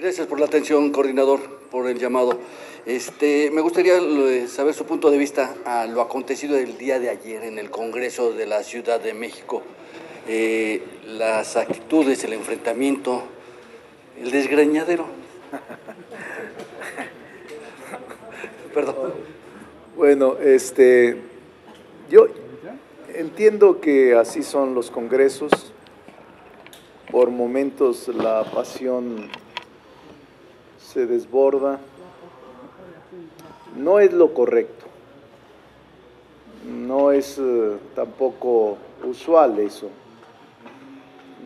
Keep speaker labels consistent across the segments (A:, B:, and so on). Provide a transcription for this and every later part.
A: Gracias por la atención, coordinador, por el llamado. Me gustaría saber su punto de vista a lo acontecido el día de ayer en el Congreso de la Ciudad de México. Las actitudes, el enfrentamiento, el desgreñadero. Perdón.
B: Bueno, yo entiendo que así son los congresos. Por momentos la pasión se desborda. No es lo correcto. No es tampoco usual eso.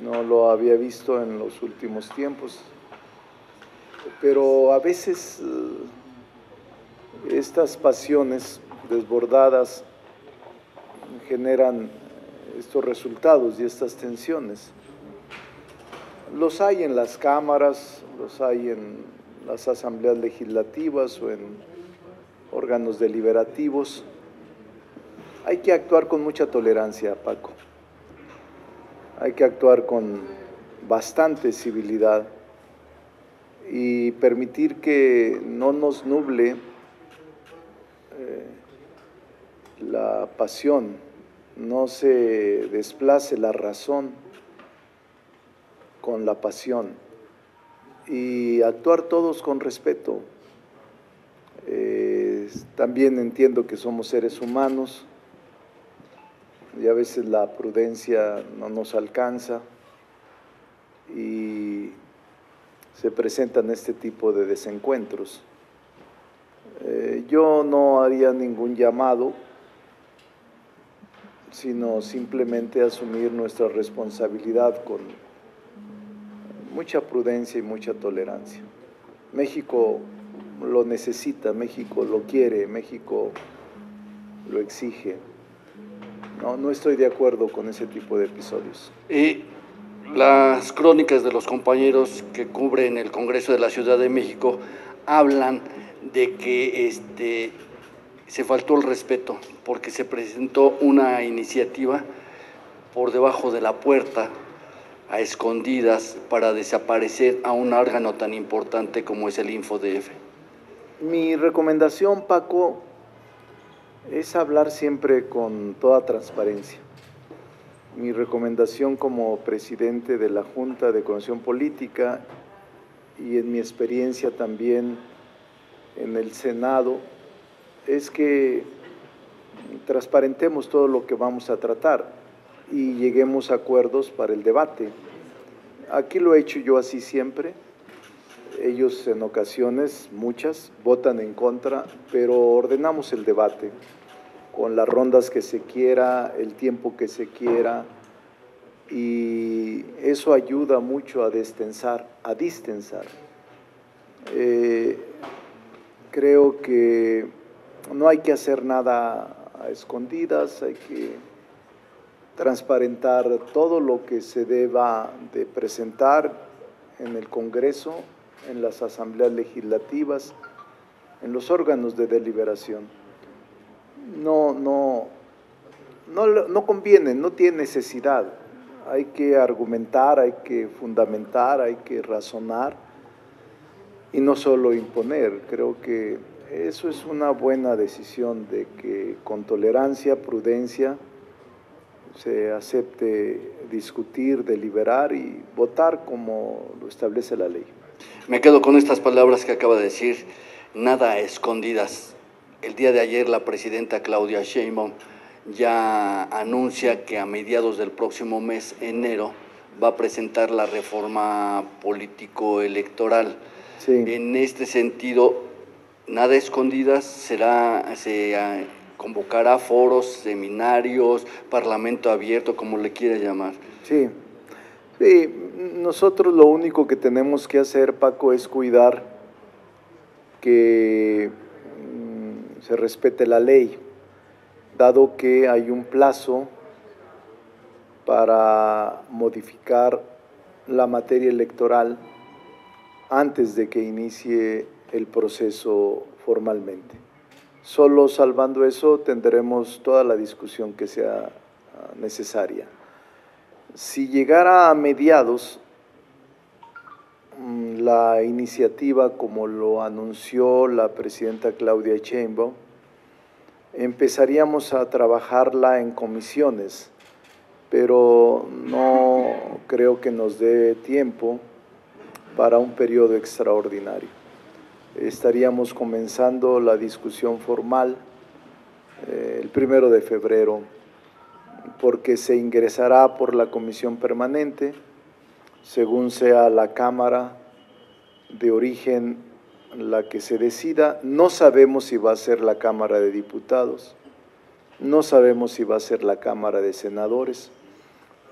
B: No lo había visto en los últimos tiempos. Pero a veces estas pasiones desbordadas generan estos resultados y estas tensiones. Los hay en las cámaras, los hay en las asambleas legislativas o en órganos deliberativos. Hay que actuar con mucha tolerancia, Paco. Hay que actuar con bastante civilidad y permitir que no nos nuble la pasión, no se desplace la razón con la pasión y actuar todos con respeto. También entiendo que somos seres humanos y a veces la prudencia no nos alcanza y se presentan este tipo de desencuentros. Yo no haría ningún llamado, sino simplemente asumir nuestra responsabilidad con mucha prudencia y mucha tolerancia. México lo necesita, México lo quiere, México lo exige. No estoy de acuerdo con ese tipo de episodios.
A: Las crónicas de los compañeros que cubren el Congreso de la Ciudad de México hablan de que se faltó el respeto porque se presentó una iniciativa por debajo de la puerta, a escondidas, para desaparecer a un órgano tan importante como es el InfoDF.
B: Mi recomendación, Paco, es hablar siempre con toda transparencia. Mi recomendación como presidente de la Junta de Coordinación Política y en mi experiencia también en el Senado es que transparentemos todo lo que vamos a tratar y lleguemos a acuerdos para el debate. Aquí lo he hecho yo así siempre. Ellos en ocasiones, muchas, votan en contra, pero ordenamos el debate con las rondas que se quiera, el tiempo que se quiera, y eso ayuda mucho a distensar. Creo que no hay que hacer nada a escondidas, hay que transparentar todo lo que se deba de presentar en el Congreso, en las asambleas legislativas, en los órganos de deliberación. No conviene, no tiene necesidad. Hay que argumentar, hay que fundamentar, hay que razonar y no solo imponer. Creo que eso es una buena decisión, de que con tolerancia, prudencia, se acepte discutir, deliberar y votar como lo establece la ley.
A: Me quedo con estas palabras que acaba de decir: nada a escondidas. El día de ayer la presidenta Claudia Sheinbaum ya anuncia que a mediados del próximo mes, enero, va a presentar la reforma político-electoral.
B: Sí.
A: En este sentido, nada a escondidas, se convocará foros, seminarios, parlamento abierto, como le quiera llamar.
B: Sí, nosotros lo único que tenemos que hacer, Paco, es cuidar que se respete la ley, dado que hay un plazo para modificar la materia electoral antes de que inicie el proceso formalmente. Solo salvando eso tendremos toda la discusión que sea necesaria. Si llegara a mediados, la iniciativa, como lo anunció la presidenta Claudia Sheinbaum, empezaríamos a trabajarla en comisiones, pero no creo que nos dé tiempo para un periodo extraordinario. Estaríamos comenzando la discusión formal el 1 de febrero, porque se ingresará por la comisión permanente, según sea la Cámara de origen la que se decida. No sabemos si va a ser la Cámara de Diputados, no sabemos si va a ser la Cámara de Senadores,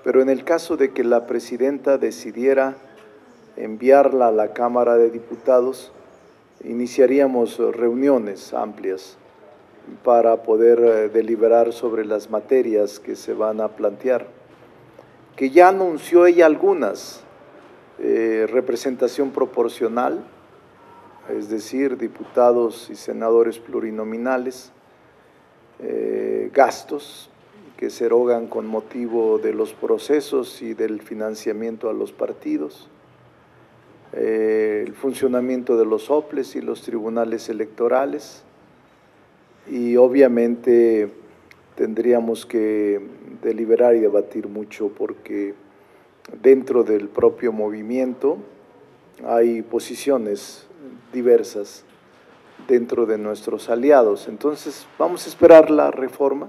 B: pero en el caso de que la presidenta decidiera enviarla a la Cámara de Diputados, iniciaríamos reuniones amplias para poder deliberar sobre las materias que se van a plantear, que ya anunció ella algunas: representación proporcional, es decir, diputados y senadores plurinominales, gastos que se erogan con motivo de los procesos y del financiamiento a los partidos, el funcionamiento de los OPLES y los tribunales electorales, y obviamente tendríamos que deliberar y debatir mucho, porque dentro del propio movimiento hay posiciones diversas dentro de nuestros aliados. Entonces vamos a esperar la reforma.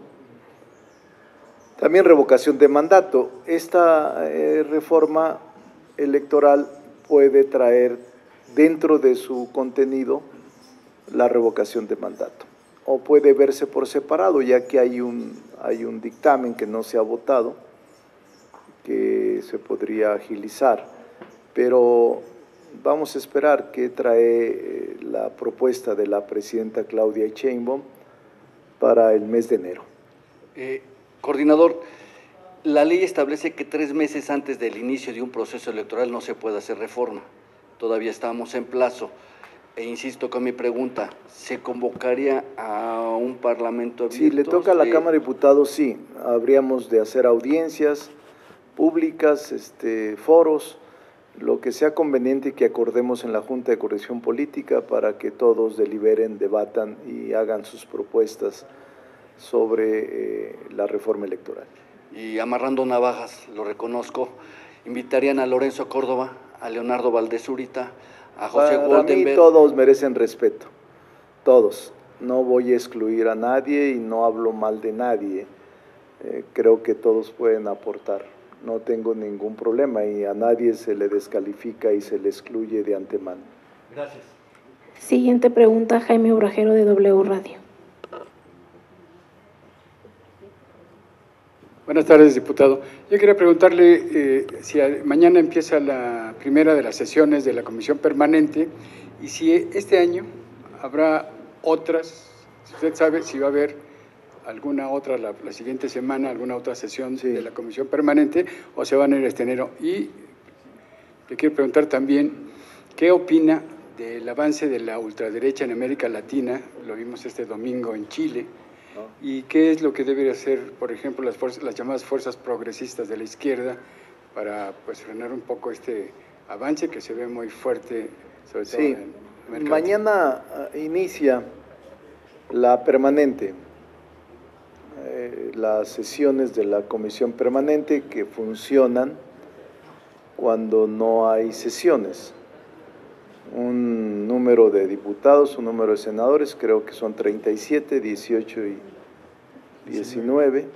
B: También revocación de mandato. Esta reforma electoral puede traer dentro de su contenido la revocación de mandato, o puede verse por separado, ya que hay un dictamen que no se ha votado, que se podría agilizar, pero vamos a esperar qué trae la propuesta de la presidenta Claudia Sheinbaum para el mes de enero.
A: Coordinador, la ley establece que 3 meses antes del inicio de un proceso electoral no se puede hacer reforma. Todavía estamos en plazo. E insisto con mi pregunta, ¿se convocaría a un parlamento abierto?
B: Si le toca a la Cámara de Diputados, sí, habríamos de hacer audiencias públicas, foros, lo que sea conveniente que acordemos en la Junta de Coordinación Política para que todos deliberen, debatan y hagan sus propuestas sobre la reforma electoral.
A: Y amarrando navajas, lo reconozco, invitarían a Lorenzo Córdoba, a Leonardo Valdés Zurita, a José Goldenberg.
B: Para mí todos merecen respeto, todos. No voy a excluir a nadie y no hablo mal de nadie. Creo que todos pueden aportar. No tengo ningún problema y a nadie se le descalifica y se le excluye de antemano.
A: Gracias.
C: Siguiente pregunta, Jaime Obrajero, de W Radio.
D: Buenas tardes, diputado. Yo quería preguntarle si mañana empieza la primera de las sesiones de la Comisión Permanente y si este año habrá otras, si usted sabe si va a haber alguna otra la siguiente semana, alguna otra sesión de la Comisión Permanente, o se van a ir este enero. Y le quiero preguntar también, ¿qué opina del avance de la ultraderecha en América Latina? Lo vimos este domingo en Chile. ¿Y qué es lo que deben hacer, por ejemplo, las llamadas fuerzas progresistas de la izquierda para frenar un poco este avance que se ve muy fuerte, sobre todo en América
B: Mañana
D: Latina?
B: Inicia la permanente, las sesiones de la Comisión Permanente, que funcionan cuando no hay sesiones. Un número de diputados, un número de senadores, creo que son 37, 18 y 19,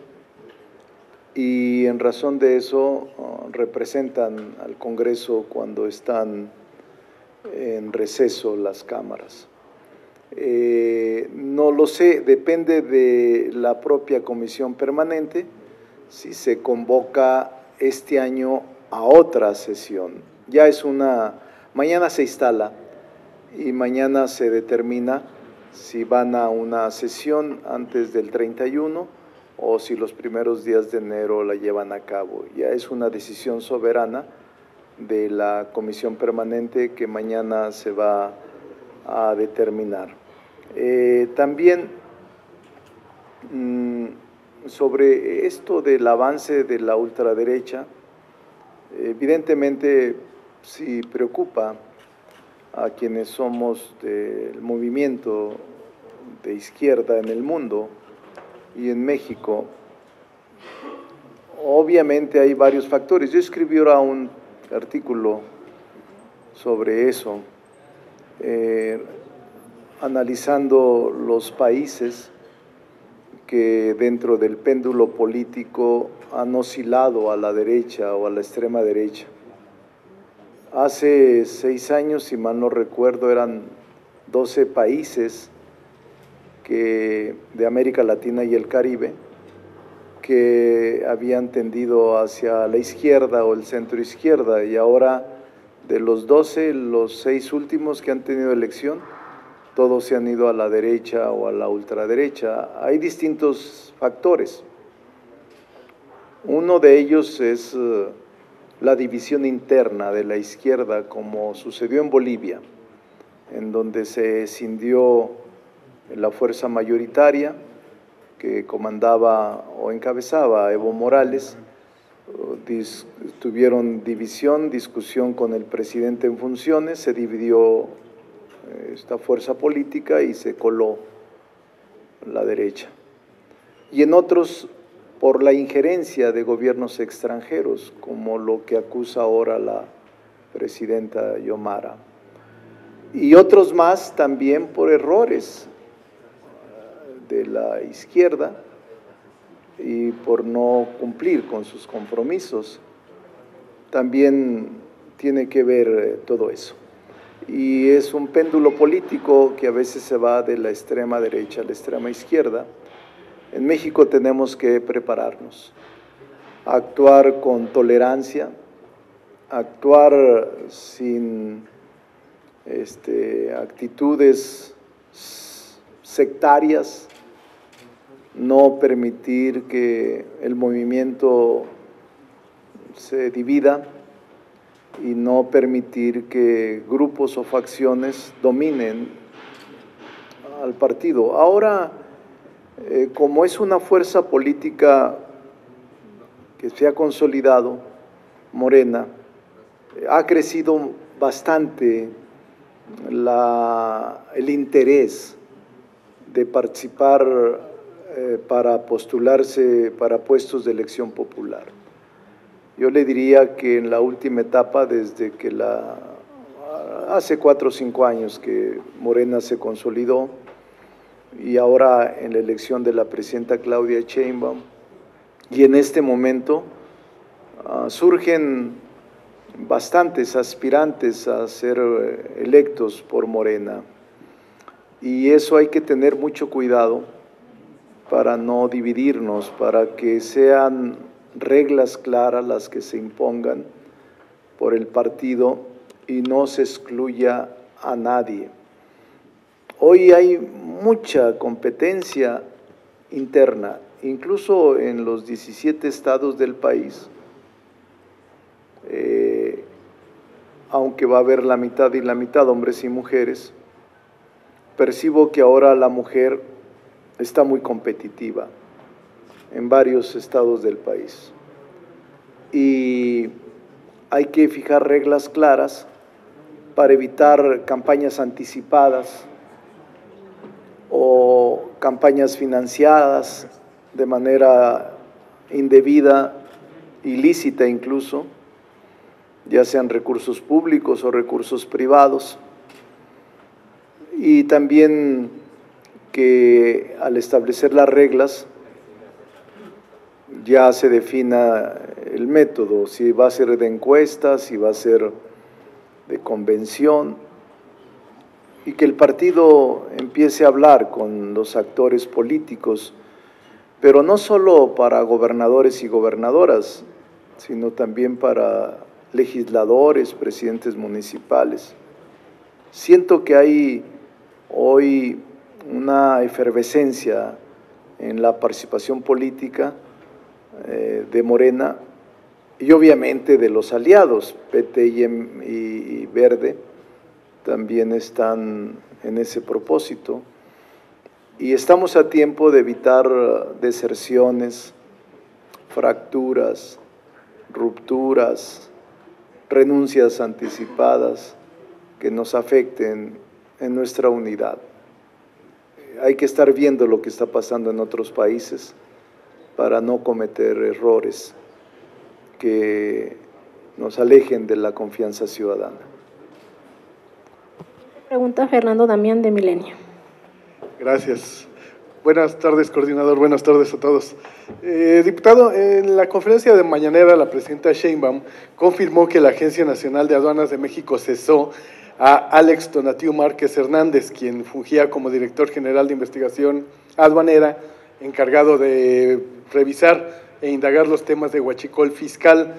B: y en razón de eso representan al Congreso cuando están en receso las cámaras. No lo sé, depende de la propia Comisión Permanente si se convoca este año a otra sesión. Ya es mañana se instala y mañana se determina si van a una sesión antes del 31 o si los primeros días de enero la llevan a cabo. Ya es una decisión soberana de la Comisión Permanente que mañana se va a determinar. También sobre esto del avance de la ultraderecha, evidentemente sí preocupa a quienes somos del movimiento de izquierda en el mundo y en México. Obviamente hay varios factores. Yo escribí ahora un artículo sobre eso, analizando los países que dentro del péndulo político han oscilado a la derecha o a la extrema derecha. Hace 6 años, si mal no recuerdo, eran 12 países de América Latina y el Caribe que habían tendido hacia la izquierda o el centro izquierda, y ahora de los 12, los 6 últimos que han tenido elección, todos se han ido a la derecha o a la ultraderecha. Hay distintos factores. Uno de ellos es la división interna de la izquierda, como sucedió en Bolivia, en donde se escindió la fuerza mayoritaria que comandaba o encabezaba Evo Morales. Tuvieron división, discusión con el presidente en funciones, se dividió esta fuerza política y se coló la derecha. Y en otros, por la injerencia de gobiernos extranjeros, como lo que acusa ahora la presidenta Xiomara. Y otros más también por errores de la izquierda y por no cumplir con sus compromisos. También tiene que ver todo eso. Y es un péndulo político que a veces se va de la extrema derecha a la extrema izquierda. En México tenemos que prepararnos, actuar con tolerancia, actuar sin actitudes sectarias, no permitir que el movimiento se divida y no permitir que grupos o facciones dominen al partido. Ahora, como es una fuerza política que se ha consolidado, Morena, ha crecido bastante el interés de participar para postularse para puestos de elección popular. Yo le diría que en la última etapa, desde que hace 4 o 5 años que Morena se consolidó, y ahora en la elección de la presidenta Claudia Sheinbaum, y en este momento surgen bastantes aspirantes a ser electos por Morena, y eso hay que tener mucho cuidado para no dividirnos, para que sean reglas claras las que se impongan por el partido y no se excluya a nadie. Hoy hay mucha competencia interna, incluso en los 17 estados del país, aunque va a haber la mitad y la mitad, hombres y mujeres. Percibo que ahora la mujer está muy competitiva en varios estados del país y hay que fijar reglas claras para evitar campañas anticipadas o campañas financiadas de manera indebida, ilícita incluso, ya sean recursos públicos o recursos privados. Y también que al establecer las reglas ya se defina el método, si va a ser de encuesta, si va a ser de convención, y que el partido empiece a hablar con los actores políticos, pero no solo para gobernadores y gobernadoras, sino también para legisladores, presidentes municipales. Siento que hay hoy una efervescencia en la participación política de Morena y obviamente de los aliados, PT y Verde también están en ese propósito. Y estamos a tiempo de evitar deserciones, fracturas, rupturas, renuncias anticipadas que nos afecten en nuestra unidad. Hay que estar viendo lo que está pasando en otros países para no cometer errores que nos alejen de la confianza ciudadana.
C: Pregunta Fernando Damián de Milenio.
E: Gracias. Buenas tardes, coordinador. Buenas tardes a todos. Diputado, en la conferencia de mañanera, la presidenta Sheinbaum confirmó que la Agencia Nacional de Aduanas de México cesó a Alex Tonatiu Márquez Hernández, quien fungía como director general de investigación aduanera, encargado de revisar e indagar los temas de huachicol fiscal.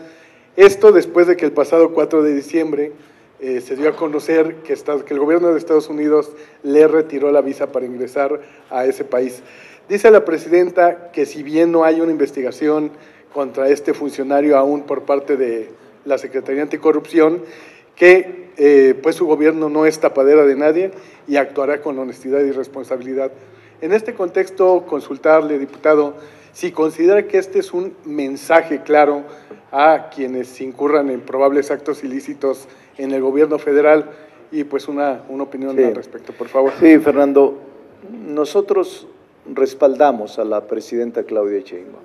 E: Esto después de que el pasado 4 de diciembre se dio a conocer que el gobierno de Estados Unidos le retiró la visa para ingresar a ese país. Dice la presidenta que si bien no hay una investigación contra este funcionario aún por parte de la Secretaría Anticorrupción, que pues su gobierno no es tapadera de nadie y actuará con honestidad y responsabilidad. En este contexto, consultarle, diputado, si considera que este es un mensaje claro a quienes incurran en probables actos ilícitos en el gobierno federal y pues una opinión al respecto, por favor.
B: Sí, Fernando, nosotros respaldamos a la presidenta Claudia Sheinbaum.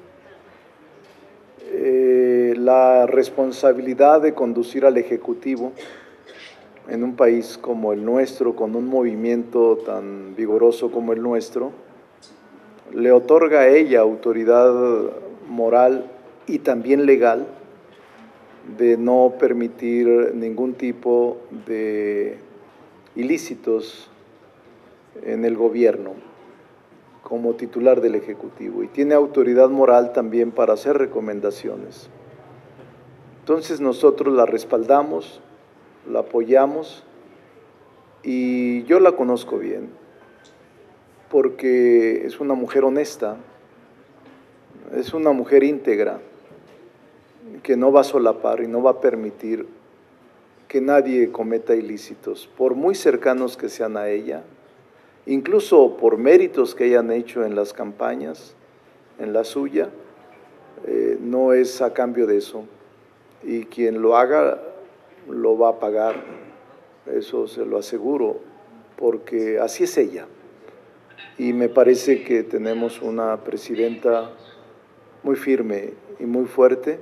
B: La responsabilidad de conducir al Ejecutivo en un país como el nuestro, con un movimiento tan vigoroso como el nuestro, le otorga a ella autoridad moral y también legal de no permitir ningún tipo de ilícitos en el gobierno como titular del Ejecutivo, y tiene autoridad moral también para hacer recomendaciones. Entonces nosotros la respaldamos, la apoyamos, y yo la conozco bien, porque es una mujer honesta, es una mujer íntegra, que no va a solapar y no va a permitir que nadie cometa ilícitos, por muy cercanos que sean a ella, incluso por méritos que hayan hecho en las campañas, en la suya, no es a cambio de eso. Y quien lo haga, lo va a pagar, eso se lo aseguro, porque así es ella. Y me parece que tenemos una presidenta muy firme y muy fuerte,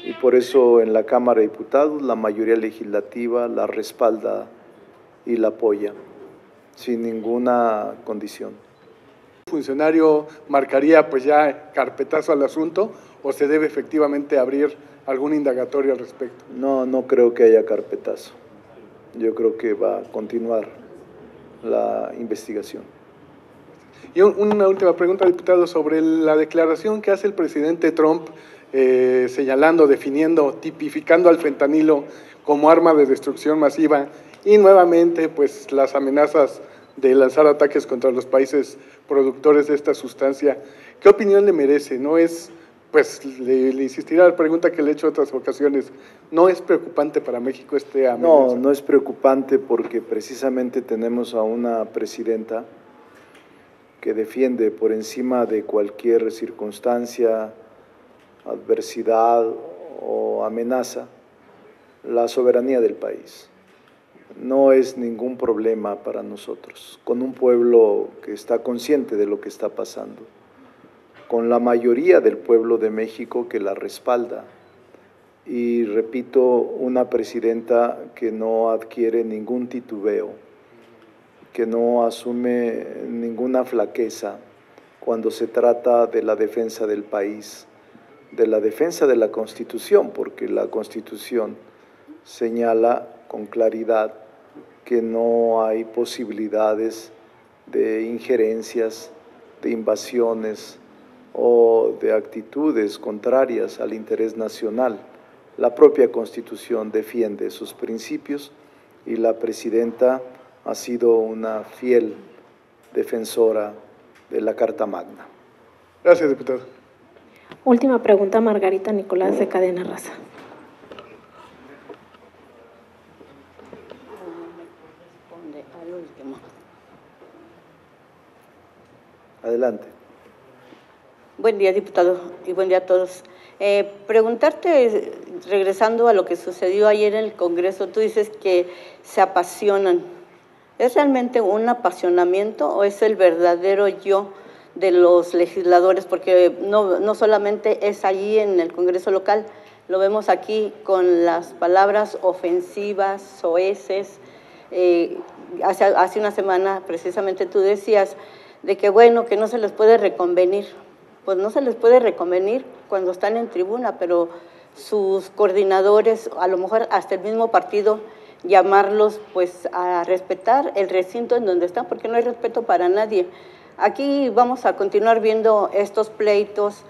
B: y por eso en la Cámara de Diputados la mayoría legislativa la respalda y la apoya, sin ninguna condición.
E: ¿El funcionario marcaría pues ya carpetazo al asunto o se debe efectivamente abrir algún indagatorio al respecto?
B: No, no creo que haya carpetazo. Yo creo que va a continuar la investigación.
E: Y una última pregunta, diputado, sobre la declaración que hace el presidente Trump señalando, definiendo, tipificando al fentanilo como arma de destrucción masiva y nuevamente pues las amenazas de lanzar ataques contra los países productores de esta sustancia. ¿Qué opinión le merece? No es, pues le insistiré a la pregunta que le he hecho en otras ocasiones, ¿no es preocupante para México este amenaza?
B: No, no es preocupante porque precisamente tenemos a una presidenta que defiende por encima de cualquier circunstancia, adversidad o amenaza la soberanía del país. No es ningún problema para nosotros, con un pueblo que está consciente de lo que está pasando, con la mayoría del pueblo de México que la respalda, y repito, una presidenta que no adquiere ningún titubeo, que no asume ninguna flaqueza cuando se trata de la defensa del país, de la defensa de la Constitución, porque la Constitución señala con claridad que no hay posibilidades de injerencias, de invasiones o de actitudes contrarias al interés nacional. La propia Constitución defiende sus principios y la presidenta ha sido una fiel defensora de la Carta Magna.
E: Gracias, diputado.
C: Última pregunta, Margarita Nicolás, de Cadena Raza.
B: Adelante.
F: Buen día, diputado, y buen día a todos. Preguntarte, regresando a lo que sucedió ayer en el Congreso, tú dices que se apasionan. ¿Es realmente un apasionamiento o es el verdadero yo de los legisladores? Porque no solamente es allí en el Congreso local, lo vemos aquí con las palabras ofensivas, soeces. Hace una semana precisamente tú decías de que bueno, que no se les puede reconvenir. Pues no se les puede reconvenir cuando están en tribuna, pero sus coordinadores, a lo mejor hasta el mismo partido, llamarlos pues a respetar el recinto en donde están, porque no hay respeto para nadie. Aquí vamos a continuar viendo estos pleitos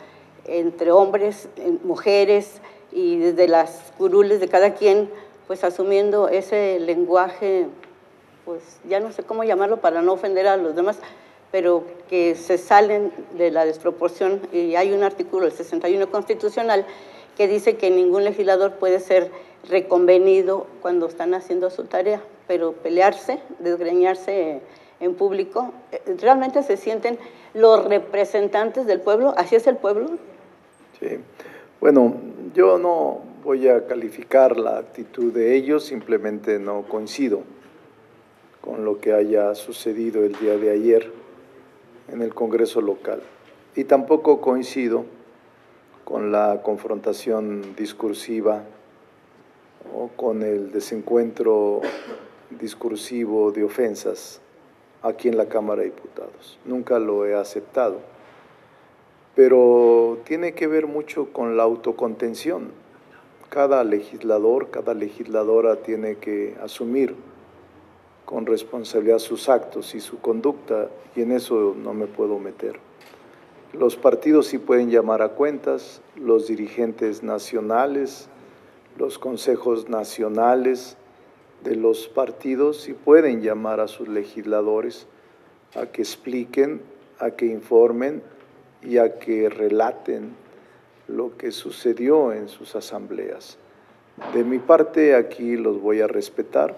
F: entre hombres, mujeres, y desde las curules de cada quien, pues asumiendo ese lenguaje, pues ya no sé cómo llamarlo para no ofender a los demás, pero que se salen de la desproporción. Y hay un artículo, el 61 constitucional, que dice que ningún legislador puede ser reconvenido cuando están haciendo su tarea, pero pelearse, desgreñarse en público, ¿realmente se sienten los representantes del pueblo? ¿Así es el pueblo?
B: Sí, bueno, yo no voy a calificar la actitud de ellos, simplemente no coincido con lo que haya sucedido el día de ayer en el Congreso local. Y tampoco coincido con la confrontación discursiva o con el desencuentro discursivo de ofensas aquí en la Cámara de Diputados. Nunca lo he aceptado. Pero tiene que ver mucho con la autocontención. Cada legislador, cada legisladora tiene que asumir con responsabilidad sus actos y su conducta, y en eso no me puedo meter. Los partidos sí pueden llamar a cuentas, los dirigentes nacionales, los consejos nacionales de los partidos sí pueden llamar a sus legisladores a que expliquen, a que informen y a que relaten lo que sucedió en sus asambleas. De mi parte, aquí los voy a respetar,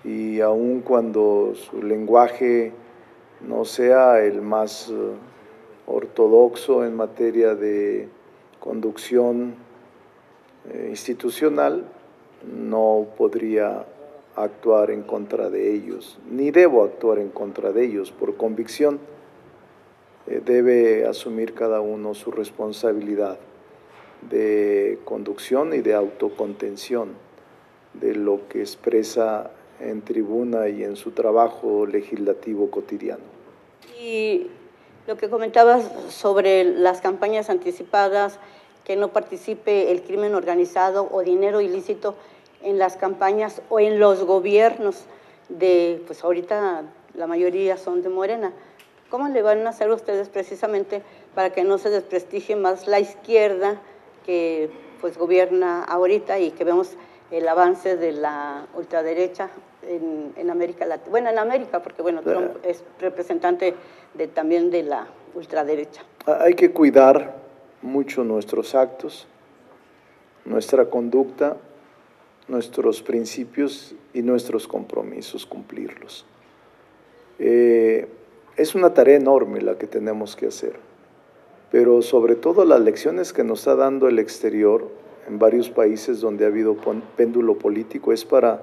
B: y aun cuando su lenguaje no sea el más ortodoxo en materia de conducción institucional, no podría actuar en contra de ellos, ni debo actuar en contra de ellos por convicción. Debe asumir cada uno su responsabilidad de conducción y de autocontención de lo que expresa en tribuna y en su trabajo legislativo cotidiano.
F: Y lo que comentabas sobre las campañas anticipadas, que no participe el crimen organizado o dinero ilícito en las campañas o en los gobiernos de, pues ahorita la mayoría son de Morena. ¿Cómo le van a hacer ustedes precisamente para que no se desprestigie más la izquierda que pues gobierna ahorita y que vemos el avance de la ultraderecha en América Latina? Bueno, en América, porque bueno, Trump es representante también de la ultraderecha.
B: Hay que cuidar mucho nuestros actos, nuestra conducta, nuestros principios y nuestros compromisos, cumplirlos. Es una tarea enorme la que tenemos que hacer, pero sobre todo las lecciones que nos está dando el exterior en varios países donde ha habido péndulo político es para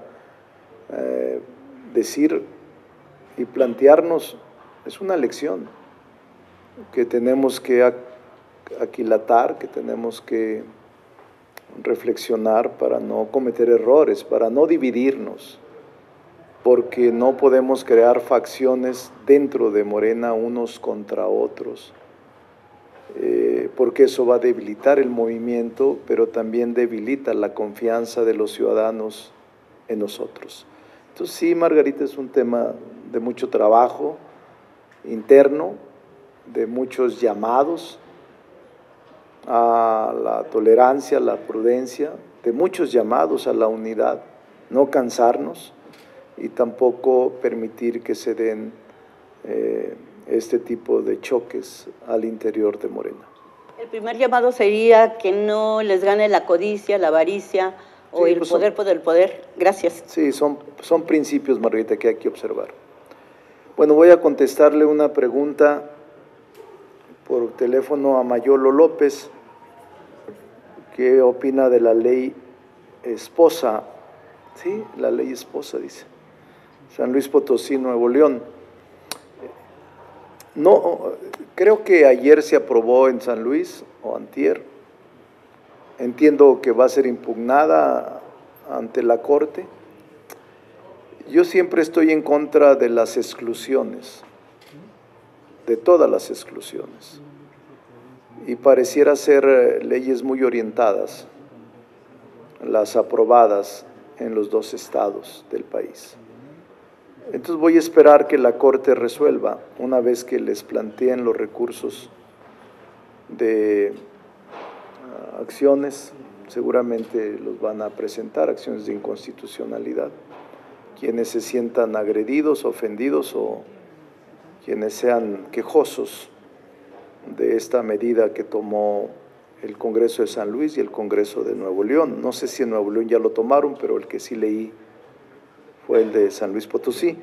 B: decir y plantearnos, es una lección que tenemos que aquilatar, que tenemos que reflexionar para no cometer errores, para no dividirnos, porque no podemos crear facciones dentro de Morena unos contra otros, porque eso va a debilitar el movimiento, pero también debilita la confianza de los ciudadanos en nosotros. Entonces sí, Margarita, es un tema de mucho trabajo interno, de muchos llamados a la tolerancia, a la prudencia, de muchos llamados a la unidad, no cansarnos y tampoco permitir que se den este tipo de choques al interior de Morena.
F: El primer llamado sería que no les gane la codicia, la avaricia o sí, el pues poder por el poder. Gracias.
B: Sí, son principios, Margarita, que hay que observar. Bueno, voy a contestarle una pregunta por teléfono a Mayolo López. ¿Qué opina de la ley esposa? Sí, la ley esposa, dice. San Luis Potosí, Nuevo León. No, creo que ayer se aprobó en San Luis, o antier. Entiendo que va a ser impugnada ante la Corte. Yo siempre estoy en contra de las exclusiones, de todas las exclusiones. Y pareciera ser leyes muy orientadas, las aprobadas en los dos estados del país. Entonces voy a esperar que la Corte resuelva, una vez que les planteen los recursos de acciones, seguramente los van a presentar, acciones de inconstitucionalidad, quienes se sientan agredidos, ofendidos o quienes sean quejosos de esta medida que tomó el Congreso de San Luis y el Congreso de Nuevo León. No sé si en Nuevo León ya lo tomaron, pero el que sí leí fue el de San Luis Potosí.